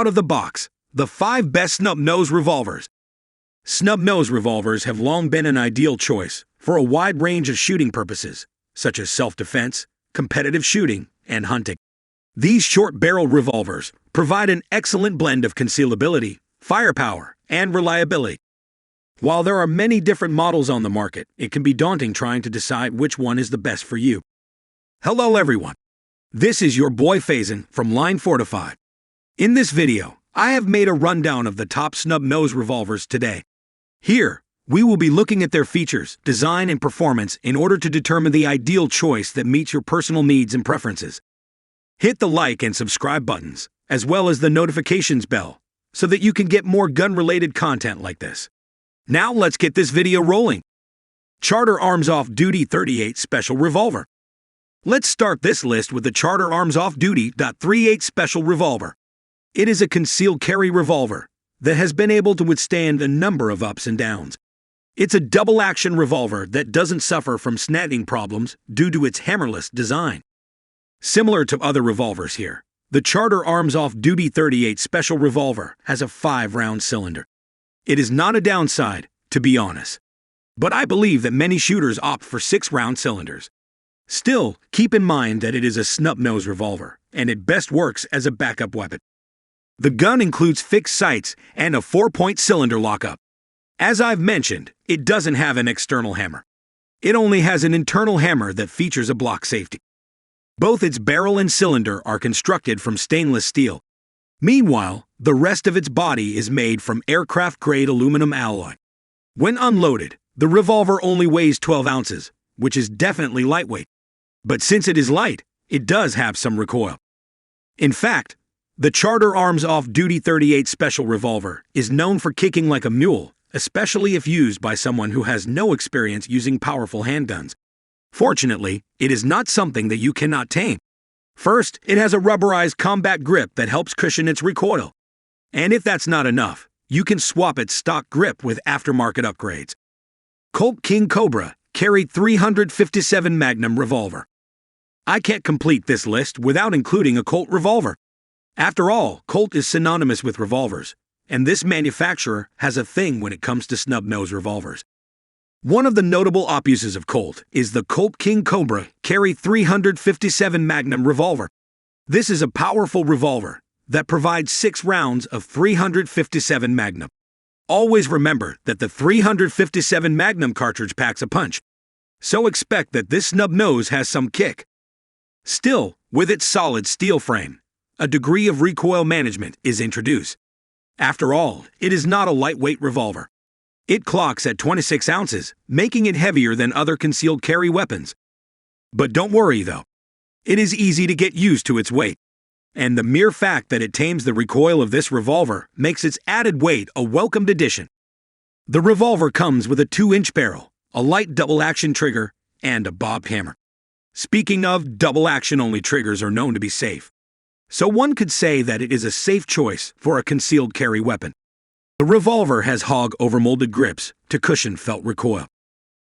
Out of the box, the 5 best snub nose revolvers. Snub nose revolvers have long been an ideal choice for a wide range of shooting purposes, such as self-defense, competitive shooting, and hunting. These short-barrel revolvers provide an excellent blend of concealability, firepower, and reliability. While there are many different models on the market, it can be daunting trying to decide which one is the best for you. Hello everyone. This is your boy Faison from Line Fortified. In this video, I have made a rundown of the top snub nose revolvers today. Here, we will be looking at their features, design, and performance in order to determine the ideal choice that meets your personal needs and preferences. Hit the like and subscribe buttons, as well as the notifications bell, so that you can get more gun-related content like this. Now let's get this video rolling. Charter Arms Off-Duty .38 Special Revolver. Let's start this list with the Charter Arms Off-Duty .38 Special Revolver. It is a concealed carry revolver that has been able to withstand a number of ups and downs. It's a double-action revolver that doesn't suffer from snagging problems due to its hammerless design. Similar to other revolvers here, the Charter Arms Off-Duty .38 Special Revolver has a 5-round cylinder. It is not a downside, to be honest. But I believe that many shooters opt for 6-round cylinders. Still, keep in mind that it is a snub-nose revolver, and it best works as a backup weapon. The gun includes fixed sights and a 4-point cylinder lockup. As I've mentioned, it doesn't have an external hammer. It only has an internal hammer that features a block safety. Both its barrel and cylinder are constructed from stainless steel. Meanwhile, the rest of its body is made from aircraft-grade aluminum alloy. When unloaded, the revolver only weighs 12 ounces, which is definitely lightweight. But since it is light, it does have some recoil. In fact, the Charter Arms Off-Duty .38 Special Revolver is known for kicking like a mule, especially if used by someone who has no experience using powerful handguns. Fortunately, it is not something that you cannot tame. First, it has a rubberized combat grip that helps cushion its recoil. And if that's not enough, you can swap its stock grip with aftermarket upgrades. Colt King Cobra carried .357 Magnum revolver. I can't complete this list without including a Colt revolver. After all, Colt is synonymous with revolvers, and this manufacturer has a thing when it comes to snub-nose revolvers. One of the notable opuses of Colt is the Colt King Cobra Carry .357 Magnum revolver. This is a powerful revolver that provides 6 rounds of .357 Magnum. Always remember that the .357 Magnum cartridge packs a punch, so expect that this snub nose has some kick. Still, with its solid steel frame, a degree of recoil management is introduced. After all, it is not a lightweight revolver. It clocks at 26 ounces, making it heavier than other concealed carry weapons. But don't worry though. It is easy to get used to its weight. And the mere fact that it tames the recoil of this revolver makes its added weight a welcomed addition. The revolver comes with a 2-inch barrel, a light double-action trigger, and a bobbed hammer. Speaking of, double-action-only triggers are known to be safe. So one could say that it is a safe choice for a concealed carry weapon. The revolver has hog overmolded grips to cushion felt recoil.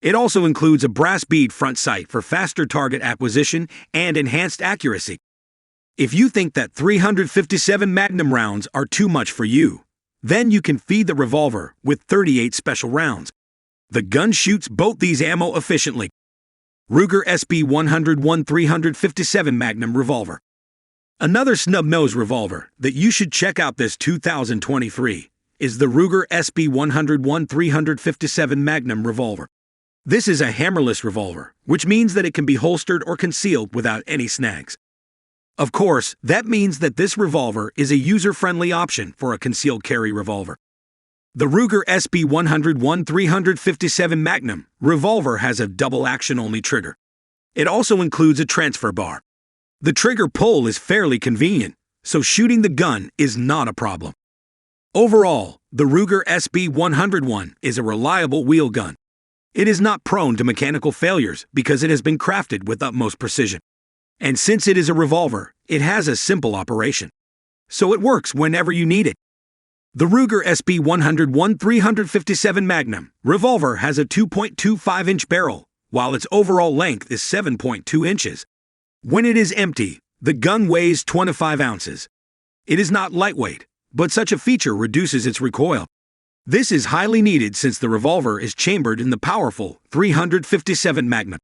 It also includes a brass bead front sight for faster target acquisition and enhanced accuracy. If you think that .357 Magnum rounds are too much for you, then you can feed the revolver with 38 special rounds. The gun shoots both these ammo efficiently. Ruger SP101 .357 Magnum revolver. Another snub-nose revolver that you should check out this 2023 is the Ruger SP101 .357 Magnum revolver. This is a hammerless revolver, which means that it can be holstered or concealed without any snags. Of course, that means that this revolver is a user-friendly option for a concealed carry revolver. The Ruger SP101 .357 Magnum revolver has a double-action-only trigger. It also includes a transfer bar. The trigger pull is fairly convenient, so shooting the gun is not a problem. Overall, the Ruger SP101 is a reliable wheel gun. It is not prone to mechanical failures because it has been crafted with utmost precision. And since it is a revolver, it has a simple operation. So it works whenever you need it. The Ruger SP101 .357 Magnum revolver has a 2.25-inch barrel, while its overall length is 7.2 inches. When it is empty, the gun weighs 25 ounces. It is not lightweight, but such a feature reduces its recoil. This is highly needed since the revolver is chambered in the powerful .357 Magnum.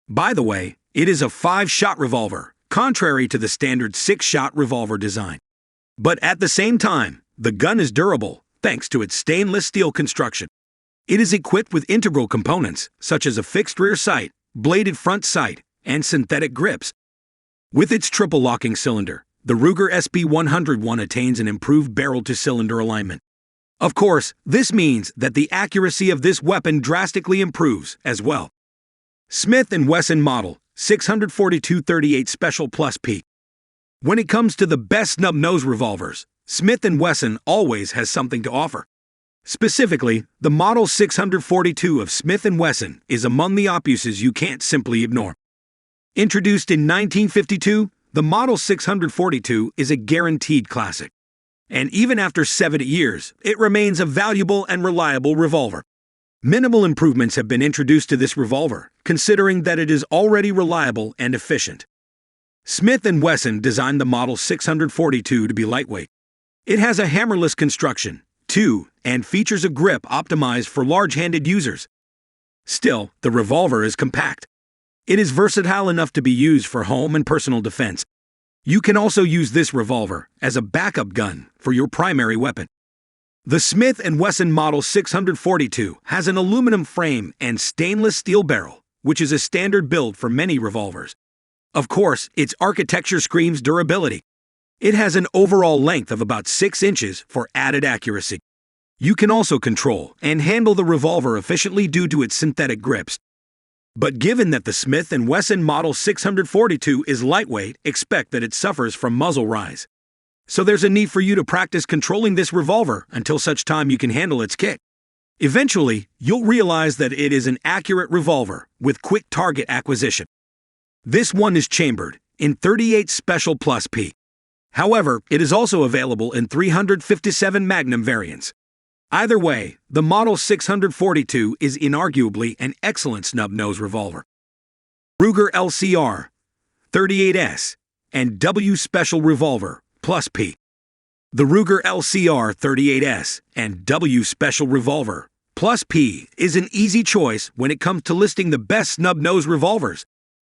By the way, it is a 5-shot revolver, contrary to the standard 6-shot revolver design. But at the same time, the gun is durable, thanks to its stainless steel construction. It is equipped with integral components, such as a fixed rear sight, bladed front sight, and synthetic grips. With its triple locking cylinder, the Ruger SP101 attains an improved barrel-to-cylinder alignment. Of course, this means that the accuracy of this weapon drastically improves as well. Smith & Wesson Model 642 38 Special Plus P. When it comes to the best snub nose revolvers, Smith & Wesson always has something to offer. Specifically, the Model 642 of Smith & Wesson is among the opuses you can't simply ignore. Introduced in 1952, the Model 642 is a guaranteed classic. And even after 70 years, it remains a valuable and reliable revolver. Minimal improvements have been introduced to this revolver, considering that it is already reliable and efficient. Smith & Wesson designed the Model 642 to be lightweight. It has a hammerless construction, too, and features a grip optimized for large-handed users. Still, the revolver is compact. It is versatile enough to be used for home and personal defense. You can also use this revolver as a backup gun for your primary weapon. The Smith & Wesson Model 642 has an aluminum frame and stainless steel barrel, which is a standard build for many revolvers. Of course, its architecture screams durability. It has an overall length of about 6 inches for added accuracy. You can also control and handle the revolver efficiently due to its synthetic grips. But given that the Smith & Wesson Model 642 is lightweight, expect that it suffers from muzzle rise. So there's a need for you to practice controlling this revolver until such time you can handle its kick. Eventually, you'll realize that it is an accurate revolver with quick target acquisition. This one is chambered in 38 Special Plus P. However, it is also available in 357 Magnum variants. Either way, the Model 642 is inarguably an excellent snub-nose revolver. Ruger LCR 38S and W Special Revolver Plus P. The Ruger LCR 38S and W Special Revolver Plus P is an easy choice when it comes to listing the best snub-nose revolvers.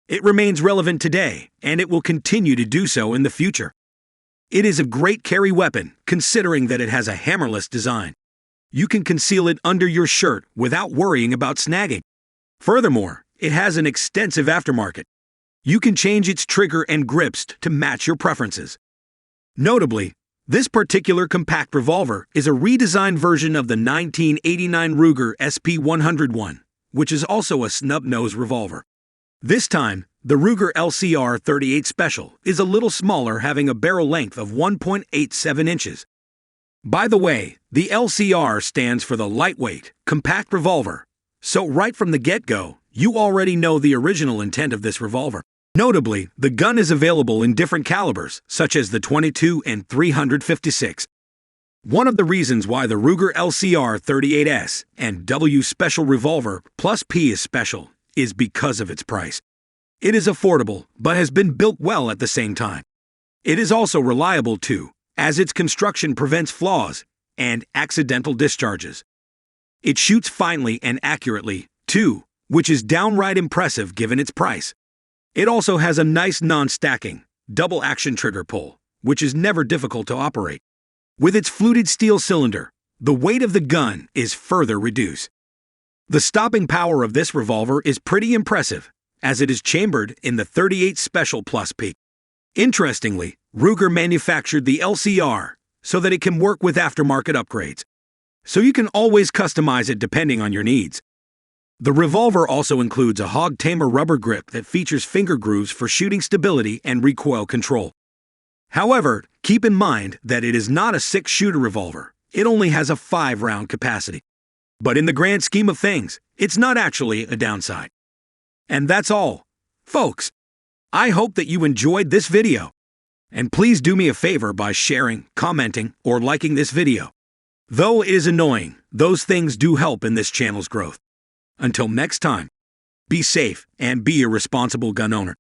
It remains relevant today, and it will continue to do so in the future. It is a great carry weapon, considering that it has a hammerless design. You can conceal it under your shirt without worrying about snagging. Furthermore, it has an extensive aftermarket. You can change its trigger and grips to match your preferences. Notably, this particular compact revolver is a redesigned version of the 1989 Ruger SP101, which is also a snub-nose revolver. This time, the Ruger LCR 38 Special is a little smaller, having a barrel length of 1.87 inches. By the way, the LCR stands for the lightweight, compact revolver, so right from the get-go, you already know the original intent of this revolver. Notably, the gun is available in different calibers, such as the .22 and .356. One of the reasons why the Ruger LCR 38S and W Special Revolver Plus P is special is because of its price. It is affordable, but has been built well at the same time. It is also reliable too, as its construction prevents flaws and accidental discharges. It shoots finely and accurately, too, which is downright impressive given its price. It also has a nice non-stacking, double-action trigger pull, which is never difficult to operate. With its fluted steel cylinder, the weight of the gun is further reduced. The stopping power of this revolver is pretty impressive, as it is chambered in the 38 Special Plus P. Interestingly, Ruger manufactured the LCR so that it can work with aftermarket upgrades, so you can always customize it depending on your needs. The revolver also includes a hog tamer rubber grip that features finger grooves for shooting stability and recoil control. However, keep in mind that it is not a 6-shooter revolver. It only has a 5-round capacity. But in the grand scheme of things, it's not actually a downside. And that's all, folks. I hope that you enjoyed this video. And please do me a favor by sharing, commenting, or liking this video. Though it is annoying, those things do help in this channel's growth. Until next time, be safe and be a responsible gun owner.